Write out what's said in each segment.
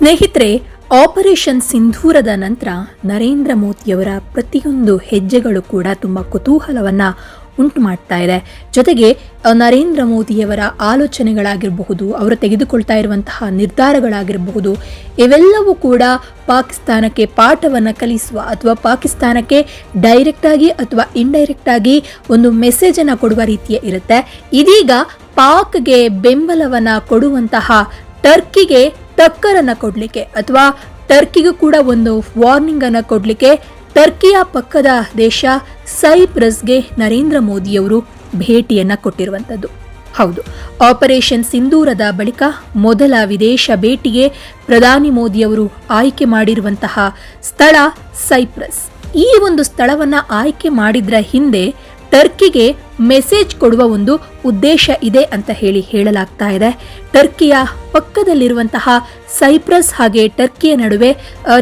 ಸ್ನೇಹಿತರೆ, ಆಪರೇಷನ್ ಸಿಂಧೂರದ ನಂತರ ನರೇಂದ್ರ ಮೋದಿಯವರ ಪ್ರತಿಯೊಂದು ಹೆಜ್ಜೆಗಳು ಕೂಡ ತುಂಬಾ ಕುತೂಹಲವನ್ನ ಉಂಟು ಮಾಡ್ತಾ ಇದೆ. ಜೊತೆಗೆ ನರೇಂದ್ರ ಮೋದಿಯವರ ಆಲೋಚನೆಗಳಾಗಿರಬಹುದು, ಅವರು ತೆಗೆದುಕೊಳ್ತಾ ಇರುವಂತಹ ನಿರ್ಧಾರಗಳಾಗಿರಬಹುದು, ಇವೆಲ್ಲವೂ ಕೂಡ ಪಾಕಿಸ್ತಾನಕ್ಕೆ ಪಾಠವನ್ನು ಕಲಿಸುವ ಅಥವಾ ಪಾಕಿಸ್ತಾನಕ್ಕೆ ಡೈರೆಕ್ಟ್ ಆಗಿ ಅಥವಾ ಇಂಡೈರೆಕ್ಟ್ ಆಗಿ ಒಂದು ಮೆಸೇಜ್ ಅನ್ನು ಕೊಡುವ ರೀತಿಯ ಇರುತ್ತೆ. ಇದೀಗ ಪಾಕ್ಗೆ ಬೆಂಬಲವನ್ನ ಕೊಡುವಂತಹ ಟರ್ಕಿಗೆ ಟಕ್ಕರನ್ನ ಕೊಡ್ಲಿಕ್ಕೆ ಅಥವಾ ಟರ್ಕಿಗೂ ಕೂಡ ಒಂದು ವಾರ್ನಿಂಗ್ ಅನ್ನ ಕೊಡ್ಲಿಕ್ಕೆ ಟರ್ಕಿಯ ಪಕ್ಕದ ದೇಶ ಸೈಪ್ರಸ್ಗೆ ನರೇಂದ್ರ ಮೋದಿಯವರು ಭೇಟಿಯನ್ನ ಕೊಟ್ಟಿರುವಂತದ್ದು. ಹೌದು, ಆಪರೇಷನ್ ಸಿಂಧೂರದ ಬಳಿಕ ಮೊದಲ ವಿದೇಶ ಭೇಟಿಗೆ ಪ್ರಧಾನಿ ಮೋದಿಯವರು ಆಯ್ಕೆ ಮಾಡಿರುವಂತಹ ಸ್ಥಳ ಸೈಪ್ರಸ್. ಈ ಒಂದು ಸ್ಥಳವನ್ನ ಆಯ್ಕೆ ಮಾಡಿದ್ರ ಹಿಂದೆ ಟರ್ಕಿಗೆ ಮೆಸೇಜ್ ಕೊಡುವ ಒಂದು ಉದ್ದೇಶ ಇದೆ ಅಂತ ಹೇಳಲಾಗ್ತಾ ಇದೆ. ಟರ್ಕಿಯ ಪಕ್ಕದಲ್ಲಿರುವಂತಹ ಸೈಪ್ರಸ್ ಹಾಗೆ ಟರ್ಕಿಯ ನಡುವೆ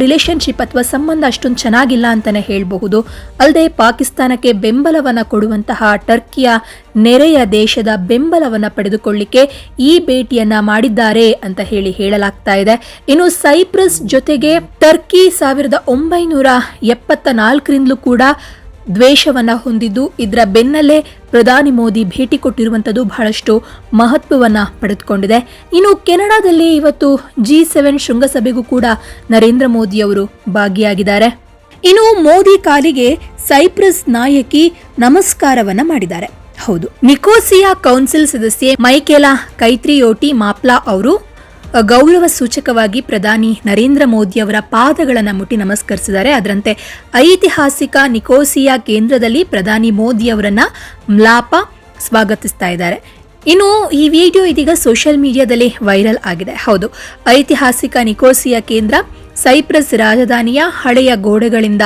ರಿಲೇಶನ್ಶಿಪ್ ಅಥವಾ ಸಂಬಂಧ ಅಷ್ಟೊಂದು ಚೆನ್ನಾಗಿಲ್ಲ ಅಂತಾನೆ ಹೇಳಬಹುದು. ಅಲ್ಲದೆ ಪಾಕಿಸ್ತಾನಕ್ಕೆ ಬೆಂಬಲವನ್ನ ಕೊಡುವಂತಹ ಟರ್ಕಿಯ ನೆರೆಯ ದೇಶದ ಬೆಂಬಲವನ್ನ ಪಡೆದುಕೊಳ್ಳಿಕ್ಕೆ ಈ ಭೇಟಿಯನ್ನ ಮಾಡಿದ್ದಾರೆ ಅಂತ ಹೇಳಲಾಗ್ತಾ ಇದೆ. ಇನ್ನು ಸೈಪ್ರಸ್ ಜೊತೆಗೆ ಟರ್ಕಿ 1974ರಿಂದಲೂ ಕೂಡ ದ್ವೇಷವನ್ನ ಹೊಂದಿದ್ದು, ಇದರ ಬೆನ್ನಲ್ಲೇ ಪ್ರಧಾನಿ ಮೋದಿ ಭೇಟಿ ಕೊಟ್ಟಿರುವಂತದ್ದು ಬಹಳಷ್ಟು ಮಹತ್ವವನ್ನ ಪಡೆದುಕೊಂಡಿದೆ. ಇನ್ನು ಕೆನಡಾದಲ್ಲಿ ಇವತ್ತು G7 ಶೃಂಗಸಭೆಗೂ ಕೂಡ ನರೇಂದ್ರ ಮೋದಿ ಅವರು ಭಾಗಿಯಾಗಿದ್ದಾರೆ. ಇನ್ನು ಮೋದಿ ಕಾಲಿಗೆ ಸೈಪ್ರಸ್ ನಾಯಕಿ ನಮಸ್ಕಾರವನ್ನ ಮಾಡಿದ್ದಾರೆ. ಹೌದು, ನಿಕೋಸಿಯಾ ಕೌನ್ಸಿಲ್ ಸದಸ್ಯೆ ಮೈಕೆಲಾ ಕೈತ್ರಿಯೋಟಿ ಮಾಪ್ಲಾ ಅವರು ಗೌರವ ಸೂಚಕವಾಗಿ ಪ್ರಧಾನಿ ನರೇಂದ್ರ ಮೋದಿ ಅವರ ಪಾದಗಳನ್ನು ಮುಟ್ಟಿ ನಮಸ್ಕರಿಸಿದ್ದಾರೆ. ಅದರಂತೆ ಐತಿಹಾಸಿಕ ನಿಕೋಸಿಯಾ ಕೇಂದ್ರದಲ್ಲಿ ಪ್ರಧಾನಿ ಮೋದಿ ಅವರನ್ನ ಮ್ಲಾಪಾ ಸ್ವಾಗತಿಸ್ತಾ ಇದ್ದಾರೆ. ಇನ್ನು ಈ ವಿಡಿಯೋ ಇದೀಗ ಸೋಷಿಯಲ್ ಮೀಡಿಯಾದಲ್ಲಿ ವೈರಲ್ ಆಗಿದೆ. ಹೌದು, ಐತಿಹಾಸಿಕ ನಿಕೋಸಿಯಾ ಕೇಂದ್ರ ಸೈಪ್ರಸ್ ರಾಜಧಾನಿಯ ಹಳೆಯ ಗೋಡೆಗಳಿಂದ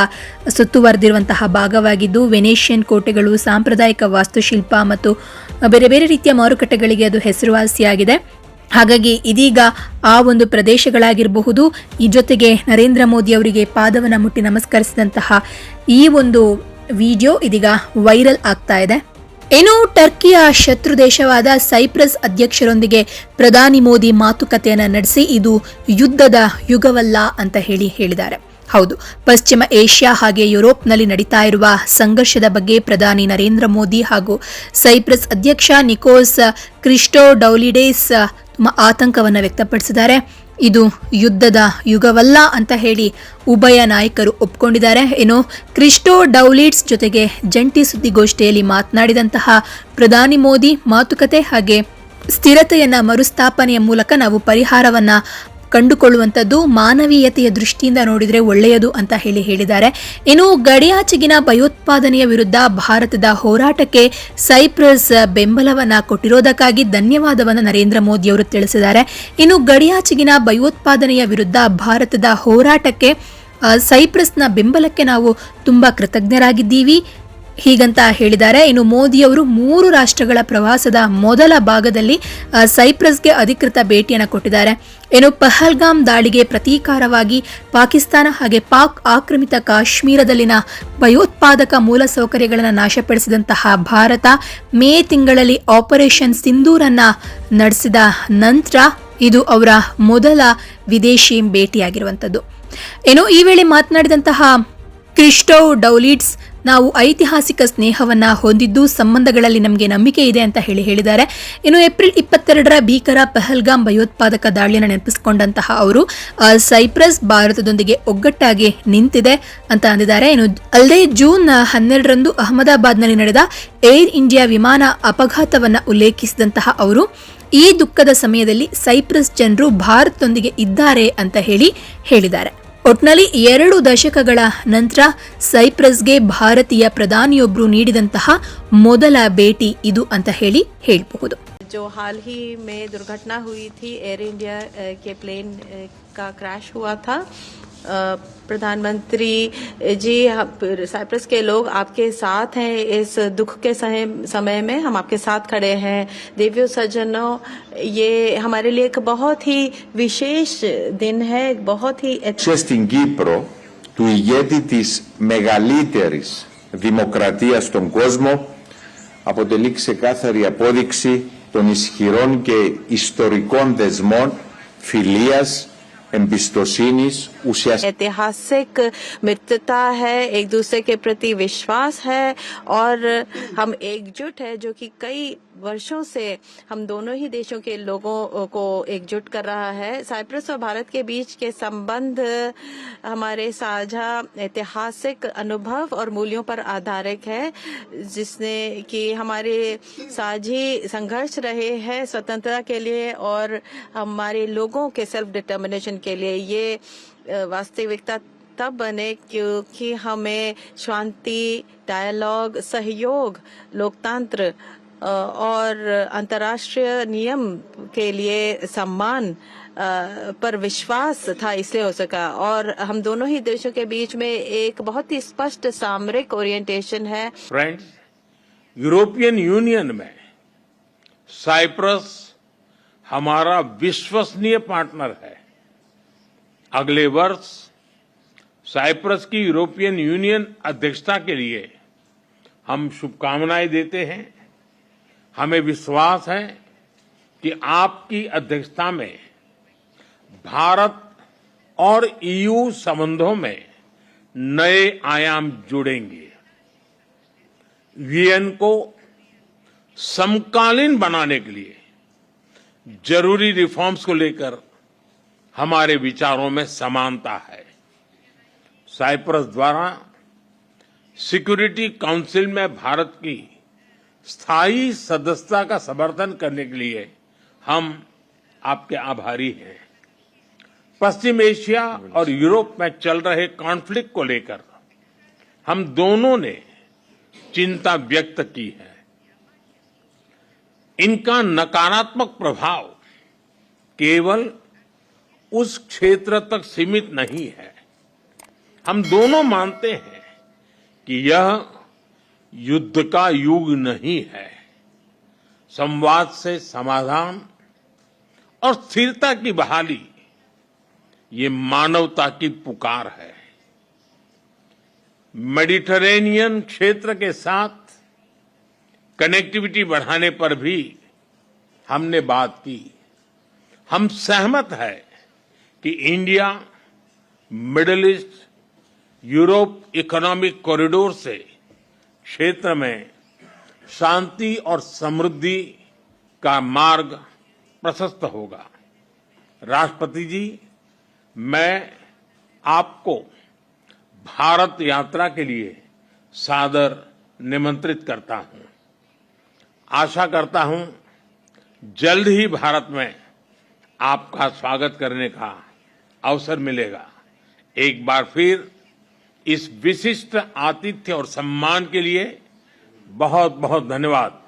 ಸುತ್ತುವರೆದಿರುವಂತಹ ಭಾಗವಾಗಿದ್ದು, ವೆನೇಷಿಯನ್ ಕೋಟೆಗಳು, ಸಾಂಪ್ರದಾಯಿಕ ವಾಸ್ತುಶಿಲ್ಪ ಮತ್ತು ಬೇರೆ ಬೇರೆ ರೀತಿಯ ಮಾರುಕಟ್ಟೆಗಳಿಗೆ ಅದು ಹೆಸರುವಾಸಿಯಾಗಿದೆ. ಹಾಗಾಗಿ ಇದೀಗ ಆ ಒಂದು ಪ್ರದೇಶಗಳಾಗಿರಬಹುದು, ಈ ಜೊತೆಗೆ ನರೇಂದ್ರ ಮೋದಿ ಅವರಿಗೆ ಪಾದವನ್ನು ಮುಟ್ಟಿ ನಮಸ್ಕರಿಸಿದಂತಹ ಈ ಒಂದು ವಿಡಿಯೋ ಇದೀಗ ವೈರಲ್ ಆಗ್ತಾ ಇದೆ. ಇನ್ನು ಟರ್ಕಿಯ ಶತ್ರು ದೇಶವಾದ ಸೈಪ್ರಸ್ ಅಧ್ಯಕ್ಷರೊಂದಿಗೆ ಪ್ರಧಾನಿ ಮೋದಿ ಮಾತುಕತೆಯನ್ನು ನಡೆಸಿ ಇದು ಯುದ್ಧದ ಯುಗವಲ್ಲ ಅಂತ ಹೇಳಿದ್ದಾರೆ. ಹೌದು, ಪಶ್ಚಿಮ ಏಷ್ಯಾ ಹಾಗೆ ಯುರೋಪ್ನಲ್ಲಿ ನಡೀತಾ ಇರುವ ಸಂಘರ್ಷದ ಬಗ್ಗೆ ಪ್ರಧಾನಿ ನರೇಂದ್ರ ಮೋದಿ ಹಾಗೂ ಸೈಪ್ರಸ್ ಅಧ್ಯಕ್ಷ ನಿಕೋಸ್ ಕ್ರಿಸ್ಟೋಡೌಲಿಡೆಸ್ ಆತಂಕವನ್ನು ವ್ಯಕ್ತಪಡಿಸಿದ್ದಾರೆ. ಇದು ಯುದ್ಧದ ಯುಗವಲ್ಲ ಅಂತ ಹೇಳಿ ಉಭಯ ನಾಯಕರು ಒಪ್ಕೊಂಡಿದ್ದಾರೆ. ಇನ್ನು ಕ್ರಿಸ್ಟೋಡೌಲಿಡ್ಸ್ ಜೊತೆಗೆ ಜಂಟಿ ಸುದ್ದಿಗೋಷ್ಠಿಯಲ್ಲಿ ಮಾತನಾಡಿದಂತಹ ಪ್ರಧಾನಿ ಮೋದಿ ಮಾತುಕತೆ ಹಾಗೆ ಸ್ಥಿರತೆಯನ್ನ ಮರುಸ್ಥಾಪನೆಯ ಮೂಲಕ ನಾವು ಪರಿಹಾರವನ್ನ ಕಂಡುಕೊಳ್ಳುವಂಥದ್ದು ಮಾನವೀಯತೆಯ ದೃಷ್ಟಿಯಿಂದ ನೋಡಿದರೆ ಒಳ್ಳೆಯದು ಅಂತ ಹೇಳಿದ್ದಾರೆ. ಇನ್ನು ಗಡಿಯಾಚೆಗಿನ ಭಯೋತ್ಪಾದನೆಯ ವಿರುದ್ಧ ಭಾರತದ ಹೋರಾಟಕ್ಕೆ ಸೈಪ್ರಸ್ ಬೆಂಬಲವನ್ನ ಕೊಟ್ಟಿರೋದಕ್ಕಾಗಿ ಧನ್ಯವಾದವನ್ನು ನರೇಂದ್ರ ಮೋದಿ ಅವರು ತಿಳಿಸಿದ್ದಾರೆ. ಇನ್ನು ಗಡಿಯಾಚೆಗಿನ ಭಯೋತ್ಪಾದನೆಯ ವಿರುದ್ಧ ಭಾರತದ ಹೋರಾಟಕ್ಕೆ ಸೈಪ್ರಸ್ನ ಬೆಂಬಲಕ್ಕೆ ನಾವು ತುಂಬಾ ಕೃತಜ್ಞರಾಗಿದ್ದೀವಿ ಹೀಗಂತ ಹೇಳಿದ್ದಾರೆ. ಇನ್ನು ಮೋದಿ ಅವರು 3 ರಾಷ್ಟ್ರಗಳ ಪ್ರವಾಸದ ಮೊದಲ ಭಾಗದಲ್ಲಿ ಸೈಪ್ರಸ್ಗೆ ಅಧಿಕೃತ ಭೇಟಿಯನ್ನು ಕೊಟ್ಟಿದ್ದಾರೆ. ಇನ್ನು ಪಹಲ್ಗಾಮ್ ದಾಳಿಗೆ ಪ್ರತೀಕಾರವಾಗಿ ಪಾಕಿಸ್ತಾನ ಹಾಗೆ ಪಾಕ್ ಆಕ್ರಮಿತ ಕಾಶ್ಮೀರದಲ್ಲಿನ ಭಯೋತ್ಪಾದಕ ಮೂಲಸೌಕರ್ಯಗಳನ್ನು ನಾಶಪಡಿಸಿದಂತಹ ಭಾರತ ಮೇ ತಿಂಗಳಲ್ಲಿ ಆಪರೇಷನ್ ಸಿಂಧೂರನ್ನ ನಡೆಸಿದ ನಂತರ ಇದು ಅವರ ಮೊದಲ ವಿದೇಶಿ ಭೇಟಿಯಾಗಿರುವಂಥದ್ದು. ಇನ್ನು ಈ ವೇಳೆ ಮಾತನಾಡಿದಂತಹ ಕ್ರಿಸ್ಟೋಡೌಲಿಡ್ಸ್, ನಾವು ಐತಿಹಾಸಿಕ ಸ್ನೇಹವನ್ನ ಹೊಂದಿದ್ದು ಸಂಬಂಧಗಳಲ್ಲಿ ನಮಗೆ ನಂಬಿಕೆ ಇದೆ ಅಂತ ಹೇಳಿದ್ದಾರೆ. ಇನ್ನು ಏಪ್ರಿಲ್ 22ರ ಭೀಕರ ಪಹಲ್ಗಾಮ್ ಭಯೋತ್ಪಾದಕ ದಾಳಿಯನ್ನು ನೆನಪಿಸಿಕೊಂಡಂತಹ ಅವರು ಸೈಪ್ರಸ್ ಭಾರತದೊಂದಿಗೆ ಒಗ್ಗಟ್ಟಾಗಿ ನಿಂತಿದೆ ಅಂತ ಅಂದಿದ್ದಾರೆ. ಇನ್ನು ಅಲ್ಲದೆ ಜೂನ್ 12ರಂದು ಅಹಮದಾಬಾದ್ನಲ್ಲಿ ನಡೆದ ಏರ್ ಇಂಡಿಯಾ ವಿಮಾನ ಅಪಘಾತವನ್ನ ಉಲ್ಲೇಖಿಸಿದಂತಹ ಅವರು ಈ ದುಃಖದ ಸಮಯದಲ್ಲಿ ಸೈಪ್ರಸ್ ಜನರು ಭಾರತದೊಂದಿಗೆ ಇದ್ದಾರೆ ಅಂತ ಹೇಳಿದ್ದಾರೆ. ಒಟ್ನಲ್ಲಿ 2 ದಶಕಗಳ ನಂತರ ಸೈಪ್ರಸ್ಗೆ ಭಾರತೀಯ ಪ್ರಧಾನಿಯೊಬ್ಬರು ನೀಡಿದಂತಹ ಮೊದಲ ಭೇಟಿ ಇದು ಅಂತ ಹೇಳಬಹುದು. जो हाल ही में दुर्घटना हुई थी, एयर इंडिया के प्लेन का क्रैश हुआ था, प्रधानमंत्री जी, साइप्रस के लोग आपके साथ हैं इस दुख के समय में, हम आपके साथ खड़े हैं. देवियों सज्जनों, ये हमारे लिए एक बहुत ही विशेष दिन है, बहुत ही στην Κύπρο του ηγέτη της μεγαλύτερης δημοκρατίας στον κόσμο αποτελεί ξεκάθαρη απόδειξη των ισχυρών και ιστορικών δεσμών φιλίας, εμπιστοσύνης ουσιαστικά. ऐतिहासिक मित्रता है, एक दूसरे के प्रति विश्वास है और हम एकजुट है, जो कि कई वर्षों से हम दोनों ही देशों के लोगों को एकजुट कर रहा है। साइप्रस और भारत के बीच के संबंध हमारे साझा ऐतिहासिक अनुभव और मूल्यों पर आधारित है, जिसने कि हमारे साझी संघर्ष रहे हैं स्वतंत्रता के लिए और हमारे लोगों के सेल्फ डिटर्मिनेशन के लिए। ये वास्तविकता तब बने क्योंकि हमें शांति, डायलॉग, सहयोग, लोकतंत्र और अंतर्राष्ट्रीय नियम के लिए सम्मान पर विश्वास था, इसलिए हो सका। और हम दोनों ही देशों के बीच में एक बहुत ही स्पष्ट सामरिक ओरिएंटेशन है। फ्रेंड्स, यूरोपियन यूनियन में साइप्रस हमारा विश्वसनीय पार्टनर है। अगले वर्ष साइप्रस की यूरोपियन यूनियन अध्यक्षता के लिए हम शुभकामनाएं देते हैं। हमें विश्वास है कि आपकी अध्यक्षता में भारत और ईयू संबंधों में नए आयाम जुड़ेंगे। वीएन को समकालीन बनाने के लिए जरूरी रिफॉर्म्स को लेकर हमारे विचारों में समानता है। साइप्रस द्वारा सिक्योरिटी काउंसिल में भारत की स्थायी सदस्यता का समर्थन करने के लिए हम आपके आभारी हैं। पश्चिम एशिया और यूरोप में चल रहे कॉन्फ्लिक्ट को लेकर हम दोनों ने चिंता व्यक्त की है। इनका नकारात्मक प्रभाव केवल उस क्षेत्र तक सीमित नहीं है। हम दोनों मानते हैं कि यह युद्ध का युग नहीं है। संवाद से समाधान और स्थिरता की बहाली ये मानवता की पुकार है। मेडिटरेनियन क्षेत्र के साथ कनेक्टिविटी बढ़ाने पर भी हमने बात की। हम सहमत है कि India middle east Europe economic corridor से क्षेत्र में शांति और समृद्धि का मार्ग प्रशस्त होगा। राष्ट्रपति जी, मैं आपको भारत यात्रा के लिए सादर निमंत्रित करता हूं। आशा करता हूं जल्द ही भारत में आपका स्वागत करने का अवसर मिलेगा। एक बार फिर इस विशिष्ट आतिथ्य और सम्मान के लिए बहुत बहुत धन्यवाद।